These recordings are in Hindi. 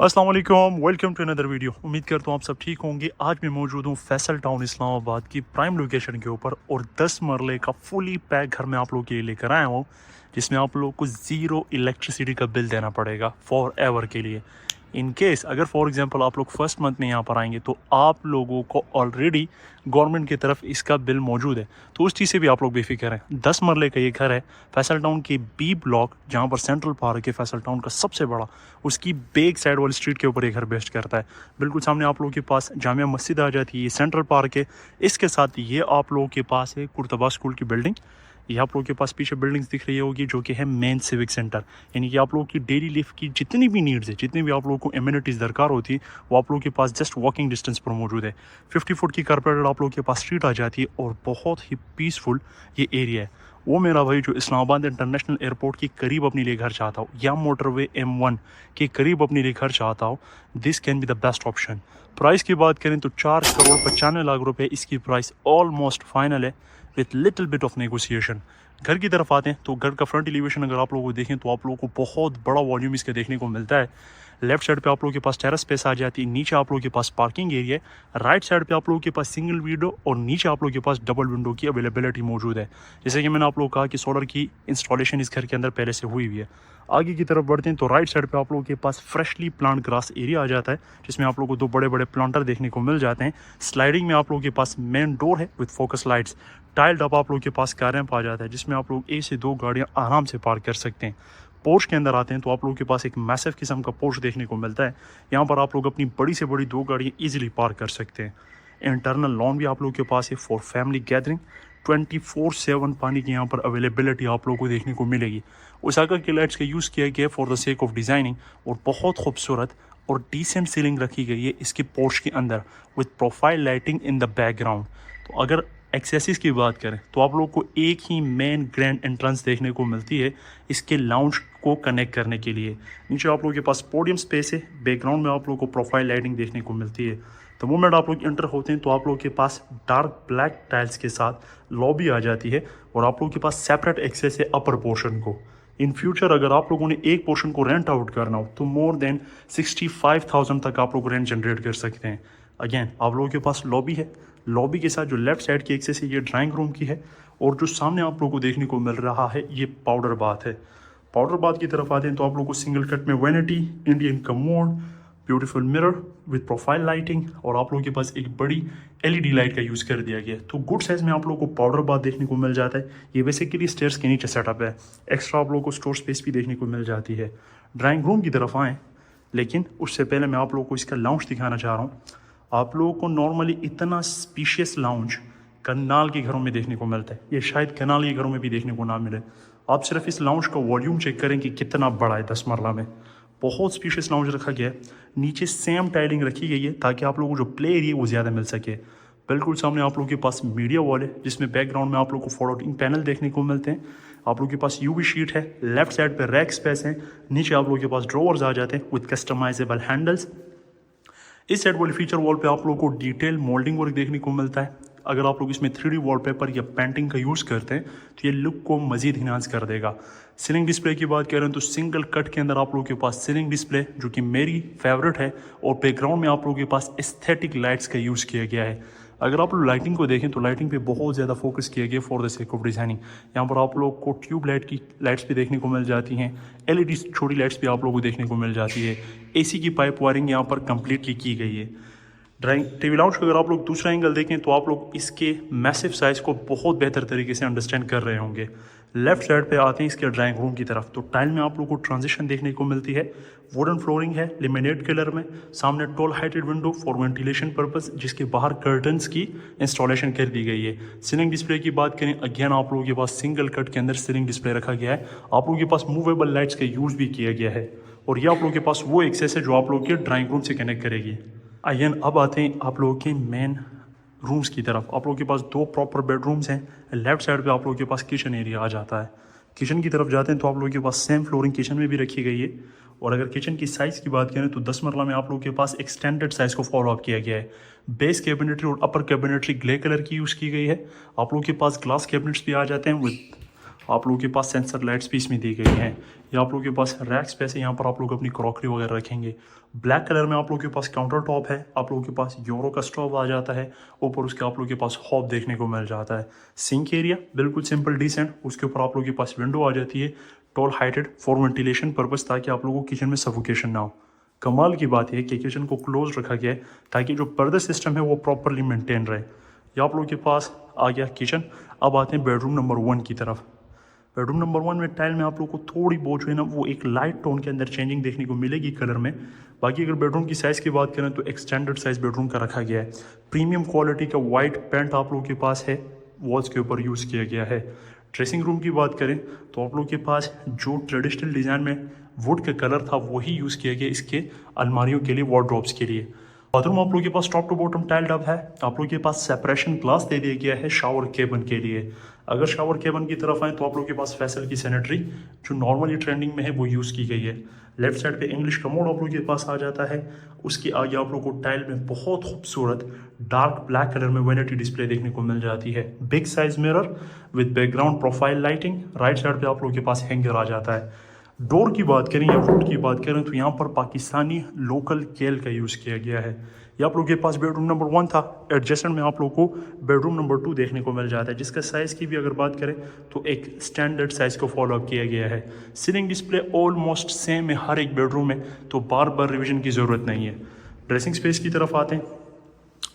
अस्सलाम वालेकुम, वेलकम टू अनदर वीडियो। उम्मीद करता हूँ आप सब ठीक होंगे। आज मैं मौजूद हूँ फैसल टाउन इस्लामाबाद की प्राइम लोकेशन के ऊपर और 10 मरले का फुली पैक घर में आप लोग के लिए लेकर आया हूँ, जिसमें आप लोग को ज़ीरो इलेक्ट्रिसिटी का बिल देना पड़ेगा फॉर एवर के लिए। इन केस अगर फॉर एग्जांपल आप लोग फर्स्ट मंथ में यहाँ पर आएंगे तो आप लोगों को ऑलरेडी गवर्नमेंट की तरफ इसका बिल मौजूद है, तो उस चीज़ से भी आप लोग बेफिक्र हैं। 10 मरले का ये घर है फैसल टाउन के बी ब्लॉक, जहाँ पर सेंट्रल पार्क है फैसल टाउन का सबसे बड़ा, उसकी बैक साइड वाली स्ट्रीट के ऊपर ये घर बेस्ट करता है। बिल्कुल सामने आप लोगों के पास जामिया मस्जिद आ जाती है, ये सेंट्रल पार्क है। इसके साथ ये आप लोगों के पास है कुर्तबा स्कूल की बिल्डिंग। ये आप लोगों के पास पीछे बिल्डिंग्स दिख रही होगी जो कि है मेन सिविक सेंटर, यानी कि आप लोगों की डेली लाइफ की जितनी भी नीड्स है, जितनी भी आप लोगों को एम्यूनिटीज़ दरकार होती है, वो आप लोगों के पास जस्ट वॉकिंग डिस्टेंस पर मौजूद है। 50 फुट की कारपेटेड आप लोगों के पास स्ट्रीट आ जाती है और बहुत ही पीसफुल ये एरिया है। वो मेरा भाई जो इस्लामाबाद इंटरनेशनल एयरपोर्ट के करीब अपने लिए घर चाहता हो या मोटरवे M1 के करीब अपने लिए घर चाहता हो, this can be the best option. Price की बात करें तो 4 करोड़ 95 लाख रुपए इसकी प्राइस ऑलमोस्ट फाइनल है with little bit of negotiation. घर की तरफ आते हैं तो घर का फ्रंट एलिवेशन अगर आप लोगों को देखें तो आप लोगों को बहुत बड़ा वॉल्यूम इसका देखने को मिलता है। लेफ्ट साइड पे आप लोगों के पास टेरेस स्पेस आ जाती है, नीचे आप लोगों के पास पार्किंग एरिया है, राइट साइड पे आप लोगों के पास सिंगल विंडो और नीचे आप लोगों के पास डबल विंडो की अवेलेबिलिटी मौजूद है। जैसे कि मैंने आप लोगों को कहा कि सोलर की इंस्टॉलेशन इस घर के अंदर पहले से हुई हुई है। आगे की तरफ बढ़ते हैं तो राइट साइड पे आप लोगों के पास फ्रेशली प्लांट ग्रास एरिया आ जाता है, जिसमें आप लोगों को 2 बड़े बड़े प्लांटर देखने को मिल जाते हैं। स्लाइडिंग में आप लोगों के पास मेन डोर है with focus lights. Tiled up आप लोगों के पास कार रैंप आ जाता है, जिसमें आप लोग 1 से 2 गाड़ियां आराम से पार्क कर सकते हैं। पोर्च के अंदर आते हैं तो आप लोगों के पास एक मैसिव किस्म का पोर्च देखने को मिलता है। यहाँ पर आप लोग अपनी बड़ी से बड़ी 2 गाड़ियाँ ईजिली पार्क कर सकते हैं। इंटरनल लॉन भी आप लोगों के पास है फॉर फैमिली गैदरिंग। 24/7 पानी की यहाँ पर अवेलेबिलिटी आप लोगों को देखने को मिलेगी। ओसाका के लाइट्स का यूज़ किया गया for the sake of designing और बहुत खूबसूरत और डिसेंट सीलिंग रखी गई है इसके पोर्च के अंदर with profile lighting in the background. तो अगर एक्सेसरीज की बात करें तो आप लोगों को एक ही मेन ग्रैंड एंट्रेंस देखने को मिलती है इसके लाउंज को कनेक्ट करने के लिए। नीचे आप लोगों के पास पोडियम स्पेस है, बैकग्राउंड में आप लोगों को प्रोफाइल लाइटिंग देखने को मिलती है। तो मोमेंट आप लोग इंटर होते हैं तो आप लोगों के पास डार्क ब्लैक टाइल्स के साथ लॉबी आ जाती है और आप लोगों के पास सेपरेट एक्सेस है अपर पोर्शन को। इन फ्यूचर अगर आप लोगों ने एक पोर्शन को रेंट आउट करना हो तो मोर देन 65,000 तक आप लोग रेंट जनरेट कर सकते हैं। अगेन आप लोगों के पास लॉबी है, लॉबी के साथ जो लेफ्ट साइड की एक्सेस है ये ड्राइंग रूम की है और जो सामने आप लोगों को देखने को मिल रहा है ये पाउडर बाथ है। पाउडर बाथ की तरफ आते हैं तो आप लोगों को सिंगल कट में vanity, Indian commode, beautiful mirror with profile lighting और आप लोगों के पास एक बड़ी LED लाइट का यूज़ कर दिया गया है। तो गुड साइज में आप लोगों को पाउडर बाथ देखने को मिल जाता है। ये बेसिकली स्टेयर्स के नीचे सेटअप है। एक्स्ट्रा आप लोगों को स्टोर स्पेस भी देखने को मिल जाती है। ड्राइंग रूम की तरफ आएँ, लेकिन उससे पहले मैं आप लोगों को इसका लाउंज दिखाना चाह रहा हूँ। आप लोगों को नॉर्मली इतना स्पीशियस लाउंज कनाल के घरों में देखने को मिलता है, ये शायद कनाल के घरों में भी देखने को ना मिले। आप सिर्फ इस लाउंज का वॉल्यूम चेक करें कि कितना बड़ा है। 10 मरला में बहुत स्पीशियस लाउंज रखा गया है। नीचे सेम टाइलिंग रखी गई है ताकि आप लोगों को जो प्ले एरिया वो ज़्यादा मिल सके। बिल्कुल सामने आप लोगों के पास मीडिया वॉल है, जिसमें बैकग्राउंड में आप लोगों को फोल्डिंग पैनल देखने को मिलते हैं। आप लोगों के पास UV शीट है, लेफ्ट साइड पे रैक स्पेस है, नीचे आप लोगों के पास ड्रॉवर्स आ जाते हैं विद कस्टमाइजेबल हैंडल्स। इस साइड वाली फीचर वॉल पे आप लोगों को डिटेल मोल्डिंग वर्क देखने को मिलता है। अगर आप लोग इसमें 3D वॉलपेपर या पेंटिंग का यूज़ करते हैं तो ये लुक को मज़ीद इन्हांस कर देगा। सीलिंग डिस्प्ले की बात करें तो सिंगल कट के अंदर आप लोगों के पास सीलिंग डिस्प्ले जो कि मेरी फेवरेट है और बैकग्राउंड में आप लोगों के पास एस्थेटिक लाइट्स का यूज़ किया गया है। अगर आप लोग लाइटिंग को देखें तो लाइटिंग पे बहुत ज़्यादा फोकस किया गया for the sake of designing. यहाँ पर आप लोग को ट्यूब लाइट की लाइट्स भी देखने को मिल जाती हैं, LED छोटी लाइट्स भी आप लोगों को देखने को मिल जाती है। AC की पाइप वायरिंग यहाँ पर कम्प्लीटली की गई है। ड्राइंग टीवी लाउंज का अगर आप लोग दूसरा एंगल देखें तो आप लोग इसके मैसिव साइज़ को बहुत बेहतर तरीके से अंडरस्टैंड कर रहे होंगे। लेफ्ट साइड पे आते हैं इसके ड्राइंग रूम की तरफ, तो टाइल में आप लोग को ट्रांजिशन देखने को मिलती है। वुडन फ्लोरिंग है लेमिनेट कलर में, सामने toll heighted window for ventilation purpose, जिसके बाहर कर्टन्स की इंस्टॉलेशन कर दी गई है। सीलिंग डिस्प्ले की बात करें, अगेन आप लोगों के पास सिंगल कट के अंदर सीलिंग डिस्प्ले रखा गया है। आप लोगों के पास मूवेबल लाइट्स का यूज़ भी किया गया है और ये आप लोगों के पास वो एक्सेस है जो आप लोगों के ड्राइंग रूम से कनेक्ट करेगी। अगेन अब आते हैं आप लोगों के मेन रूम्स की तरफ। आप लोगों के पास 2 प्रॉपर बेडरूम्स हैं। लेफ्ट साइड पे आप लोगों के पास किचन एरिया आ जाता है। किचन की तरफ जाते हैं तो आप लोगों के पास सेम फ्लोरिंग किचन में भी रखी गई है। और अगर किचन की साइज़ की बात करें तो 10 मरला में आप लोगों के पास एक्सटेंडेड साइज़ को फॉलो अप किया गया है। बेस कैबिनेटरी और अपर कैबिनेटरी ग्रे कलर की यूज़ की गई है। आप लोगों के पास ग्लास कैबिनेट्स भी आ जाते हैं विद आप लोगों के पास सेंसर लाइट्स भी इसमें दी गई हैं। या आप लोगों के पास रैक स्पेस है, यहाँ पर आप लोग अपनी क्रॉकरी वगैरह रखेंगे। ब्लैक कलर में आप लोगों के पास काउंटर टॉप है, आप लोगों के पास यूरो का स्टोव आ जाता है, ऊपर उसके आप लोगों के पास हॉब देखने को मिल जाता है। सिंक एरिया बिल्कुल सिंपल डिसेंट, उसके ऊपर आप लोगों के पास विंडो आ जाती है, toll heighted for ventilation purpose, ताकि आप लोगों को किचन में सफोकेशन ना हो। कमाल की बात है कि किचन को क्लोज रखा गया है ताकि जो पर्दा सिस्टम है वो प्रॉपरली मेंटेन रहे। ये आप लोगों के पास आ गया किचन। अब आते हैं बेडरूम नंबर 1 की तरफ। बेडरूम नंबर 1 में टाइल में आप लोग को थोड़ी बहुत जो है ना वो एक लाइट टोन के अंदर चेंजिंग देखने को मिलेगी कलर में। बाकी अगर बेडरूम की साइज़ की बात करें तो एक स्टैंडर्ड साइज़ बेडरूम का रखा गया है। प्रीमियम क्वालिटी का वाइट पेंट आप लोगों के पास है, वॉल्स के ऊपर यूज़ किया गया है। ड्रेसिंग रूम की बात करें तो आप लोगों के पास जो ट्रेडिशनल डिज़ाइन में वुड का कलर था वही यूज़ किया गया इसके अलमारियों के लिए, वार्डरोब्स के लिए। बाथरूम आप लोगों के पास टॉप टू बॉटम टाइल डब है। आप लोगों के पास सेपरेशन ग्लास दे दिया गया है शावर केबिन के लिए। अगर शावर केबिन की तरफ आए तो आप लोगों के पास फेसल की सैनिटरी जो नॉर्मली ट्रेंडिंग में है वो यूज़ की गई है। लेफ्ट साइड पे इंग्लिश कमोड आप लोगों के पास आ जाता है। उसके आगे आप लोगों को टाइल में बहुत खूबसूरत डार्क ब्लैक कलर में वैनिटी डिस्प्ले देखने को मिल जाती है। Big size mirror with background profile lighting. Right side पे आप लोगों के पास हैंगर आ जाता है। डोर की बात करें या वुड की बात करें तो यहाँ पर पाकिस्तानी लोकल केल का यूज़ किया गया है। ये आप लोगों के पास बेडरूम नंबर 1 था। एडजेसेंट में आप लोगों को बेडरूम नंबर 2 देखने को मिल जाता है, जिसका साइज़ की भी अगर बात करें तो एक स्टैंडर्ड साइज़ को फॉलो अप किया गया है। सीलिंग डिस्प्ले ऑलमोस्ट सेम है हर एक बेडरूम में, तो बार बार रिविजन की ज़रूरत नहीं है। ड्रेसिंग स्पेस की तरफ आते हैं।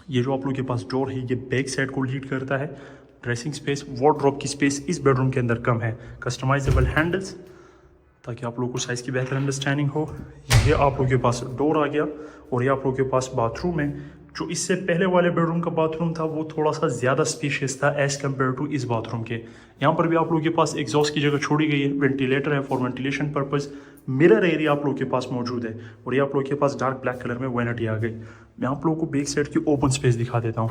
ये जो आप लोगों के पास डोर है ये बैक साइड को लीड करता है। ड्रेसिंग स्पेस, वार्डरोब की स्पेस इस बेडरूम के अंदर कम है। कस्टमाइजेबल हैंडल्स ताकि आप लोगों को साइज़ की बेहतर अंडरस्टैंडिंग हो। ये आप लोगों के पास डोर आ गया। और ये आप लोगों के पास बाथरूम है। जो इससे पहले वाले बेडरूम का बाथरूम था वो थोड़ा सा ज़्यादा स्पेशियस था एज़ कम्पेयर टू इस बाथरूम के। यहाँ पर भी आप लोगों के पास एग्जॉस्ट की जगह छोड़ी गई है, वेंटिलेटर है for ventilation purpose. Mirror area आप लोगों के पास मौजूद है। और ये आप लोगों के पास डार्क ब्लैक कलर में वैनिटी आ गई। मैं आप लोगों को बैक साइड की ओपन स्पेस दिखा देता हूँ।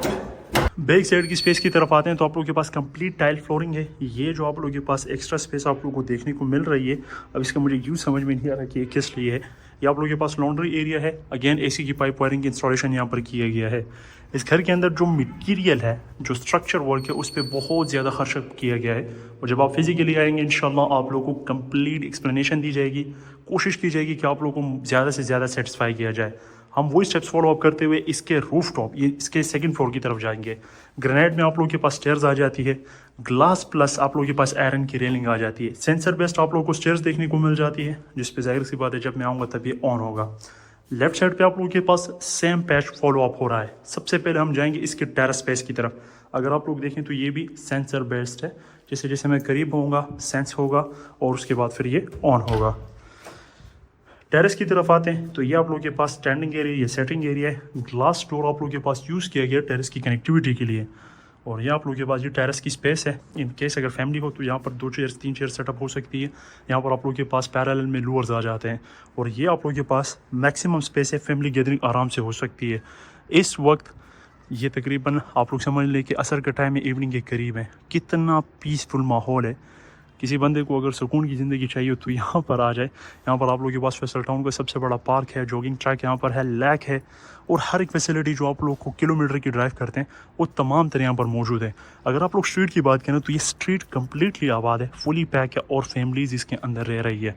बैक साइड की स्पेस की तरफ आते हैं तो आप लोगों के पास कंप्लीट टाइल फ्लोरिंग है। ये जो आप लोगों के पास एक्स्ट्रा स्पेस आप लोगों को देखने को मिल रही है, अब इसका मुझे यूँ समझ में नहीं आ रहा कि ये किस लिए है। ये आप लोगों के पास लॉन्ड्री एरिया है। अगेन एसी की पाइप वायरिंग की इंस्टॉलेशन यहाँ पर किया गया है। इस घर के अंदर जो मटीरियल है, जो स्ट्रक्चर वर्क है, उस पर बहुत ज़्यादा खर्च किया गया है। और जब आप फिजिकली आएंगे इंशाल्लाह आप लोगों को कंप्लीट एक्सप्लेनेशन दी जाएगी। कोशिश की जाएगी कि आप लोगों को ज़्यादा से ज़्यादा सेटिस्फाई किया जाए। हम वही स्टेप्स फॉलो अप करते हुए इसके रूफ टॉप, ये इसके सेकंड फ्लोर की तरफ जाएंगे। ग्रेनाइट में आप लोगों के पास स्टेयर्स आ जाती है। ग्लास प्लस आप लोगों के पास आयरन की रेलिंग आ जाती है। सेंसर बेस्ड आप लोगों को स्टेयर्स देखने को मिल जाती है, जिस पे जाहिर सी बात है जब मैं आऊँगा तब ये ऑन होगा। लेफ्ट साइड पे आप लोगों के पास सेम पैच फॉलो अप हो रहा है। सबसे पहले हम जाएंगे इसके टेरेस स्पेस की तरफ। अगर आप लोग देखें तो ये भी सेंसर बेस्ड है। जैसे जैसे मैं करीब होऊंगा सेंस होगा और उसके बाद फिर ये ऑन होगा। टेरेस की तरफ आते हैं तो ये आप लोगों के पास स्टैंडिंग एरिया, ये सेटिंग एरिया है। ग्लास डोर आप लोगों के पास यूज़ किया गया टेरेस की कनेक्टिविटी के लिए। और ये आप लोगों के पास ये टेरेस की स्पेस है। इन केस अगर फैमिली हो तो यहाँ पर 2 चेयर्स 3 चेयर सेटअप हो सकती है। यहाँ पर आप लोगों के पास पैरेलल में लूअर्स आ जाते हैं। और ये आप लोगों के पास मैक्सिमम स्पेस है, फैमिली गैदरिंग आराम से हो सकती है। इस वक्त ये तकरीबन आप लोग समझ लें कि असर का टाइम है, इवनिंग के करीब है। कितना पीसफुल माहौल है। किसी बंदे को अगर सुकून की ज़िंदगी चाहिए तो यहाँ पर आ जाए। यहाँ पर आप लोगों के पास फैसल टाउन का सबसे बड़ा पार्क है, जॉगिंग ट्रैक यहाँ पर है, लैक है और हर एक फैसिलिटी जो आप लोग को किलोमीटर की ड्राइव करते हैं वो तमाम तरह यहाँ पर मौजूद है। अगर आप लोग स्ट्रीट की बात करें तो ये स्ट्रीट कम्प्लीटली आबाद है, फुली पैक है और फैमिलीज इसके अंदर रह रही है।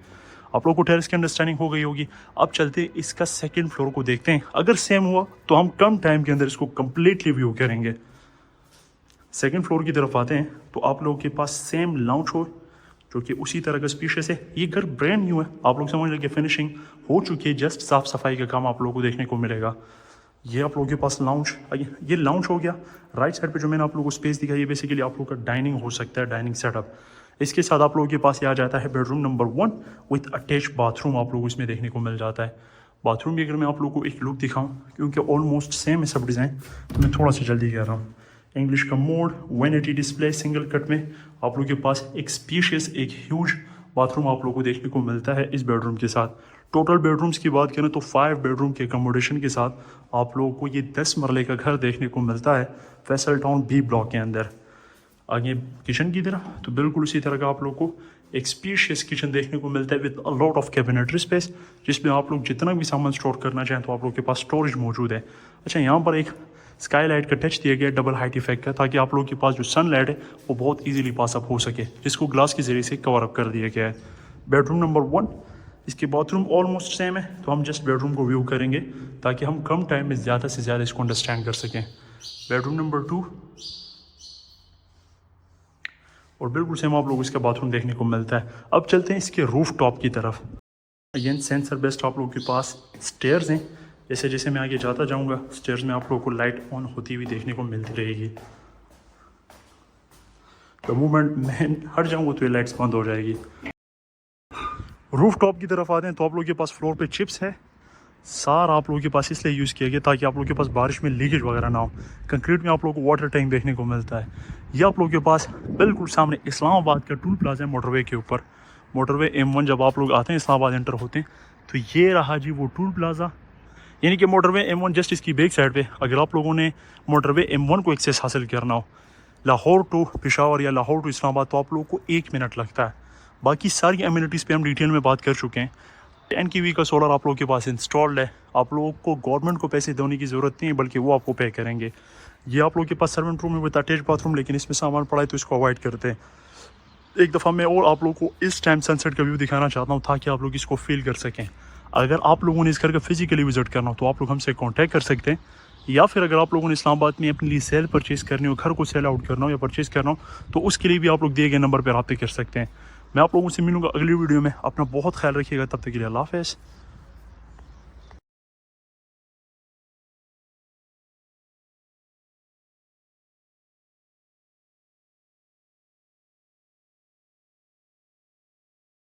आप लोग को टेरेस की अंडरस्टैंडिंग हो गई होगी। अब चलते इसका सेकेंड फ्लोर को देखते हैं। अगर सेम हुआ तो हम कम टाइम के अंदर इसको कम्प्लीटली व्यू करेंगे। सेकेंड फ्लोर की तरफ आते हैं तो आप लोगों के पास सेम लाउंज हो जो कि उसी तरह का स्पीशियस है। ये घर ब्रांड न्यू है, आप लोग समझ लेंगे फिनिशिंग हो चुकी है, जस्ट साफ सफाई का काम आप लोगों को देखने को मिलेगा। ये आप लोगों के पास लाउंज, ये लाउंज हो गया। राइट साइड पे जो मैंने आप लोगों को स्पेस दिखाई, ये बेसिकली आप लोगों का डाइनिंग हो सकता है, डाइनिंग सेटअप। इसके साथ आप लोगों के पास ये आ जाता है bedroom number 1 with attach bathroom आप लोगों को इसमें देखने को मिल जाता है। बाथरूम भी अगर मैं आप लोगों को एक लुक दिखाऊँ, क्योंकि ऑलमोस्ट सेम है सब डिज़ाइन, तो मैं थोड़ा सा जल्दी कह रहा हूँ। इंग्लिश का mode, vanity display single cut में आप लोगों के पास एक स्पेशियस, एक ह्यूज बाथरूम आप लोगों को देखने को मिलता है इस बेडरूम के साथ। टोटल बेडरूम्स की बात करें तो 5 बेडरूम के अकोमोडेशन के साथ आप लोगों को ये 10 मरले का घर देखने को मिलता है फैसल टाउन बी ब्लॉक के अंदर। आगे किचन की तरफ तो बिल्कुल उसी तरह का आप लोगों को एक स्पेशियस किचन देखने को मिलता है with a lot of cabinetry space, जिसमें आप लोग जितना भी सामान स्टोर करना चाहें तो आप लोग के पास स्टोरेज मौजूद है। अच्छा, यहाँ पर एक स्काई लाइट का टच दिया गया डबल हाइट इफेक्ट का, ताकि आप लोगों के पास जो सन लाइट है वो बहुत इजीली पास अप हो सके, जिसको ग्लास के ज़रिए से कवर अप कर दिया गया है। बेडरूम नंबर 1, इसके बाथरूम ऑलमोस्ट सेम है, तो हम जस्ट बेडरूम को व्यू करेंगे ताकि हम कम टाइम में ज़्यादा से ज़्यादा इसको अंडरस्टैंड कर सकें। बेडरूम नंबर 2 और बिल्कुल सेम आप लोगों को इसका बाथरूम देखने को मिलता है। अब चलते हैं इसके रूफ टॉप की तरफ। अगेन सेंसर बेस्ट आप लोगों के पास स्टेयर्स हैं, जैसे जैसे मैं आगे जाता जाऊंगा स्टेयर्स में आप लोगों को लाइट ऑन होती हुई देखने को मिलती रहेगी। द मोमेंट मैं हट जाऊंगा तो ये लाइट्स बंद हो जाएगी। रूफ टॉप की तरफ आते हैं तो आप लोगों के पास फ्लोर पे चिप्स है, सारा आप लोगों के पास इसलिए यूज़ किया गया ताकि आप लोगों के पास बारिश में लीकेज वगैरह ना हो। कंक्रीट में आप लोगों को वाटर टैंक देखने को मिलता है। ये आप लोगों के पास बिल्कुल सामने इस्लामाबाद का टूल प्लाजा है मोटरवे के ऊपर। मोटरवे M1 जब आप लोग आते हैं इस्लामाबाद एंटर होते हैं तो ये रहा जी वो टूल प्लाजा, यानी कि मोटरवे M1 जस्ट इसकी बैक साइड पे। अगर आप लोगों ने मोटरवे M1 को एक्सेस हासिल करना हो लाहौर टू पेशावर या लाहौर टू इस्लामाबाद तो आप लोगों को 1 मिनट लगता है। बाकी सारी एमिनिटीज़ पे हम डिटेल में बात कर चुके हैं। 10 kV का सोलर आप लोगों के पास इंस्टॉल्ड है। आप लोगों को गवर्नमेंट को पैसे देने की ज़रूरत नहीं है, बल्कि वो आपको पे करेंगे। ये आप लोगों के पास सर्वेंट रूम है विद अटैच बाथरूम, लेकिन इसमें सामान पड़ा है तो इसको अवॉइड करते हैं। एक दफ़ा मैं और आप लोगों को इस टाइम सनसेट का व्यू दिखाना चाहता हूँ ताकि आप लोग इसको फील कर सकें। अगर आप लोगों ने इस घर का फिजिकली विजिट करना हो तो आप लोग हमसे कॉन्टैक्ट कर सकते हैं, या फिर अगर आप लोगों ने इस्लामाबाद में अपने लिए सेल परचेज़ करनी हो, घर को सेल आउट करना हो या परचेज़ करना हो, तो उसके लिए भी आप लोग दिए गए नंबर पर रब्ता कर सकते हैं। मैं आप लोगों से मिलूंगा अगली वीडियो में। अपना बहुत ख्याल रखिएगा, तब तक के लिए अल्लाह हाफ़िज़।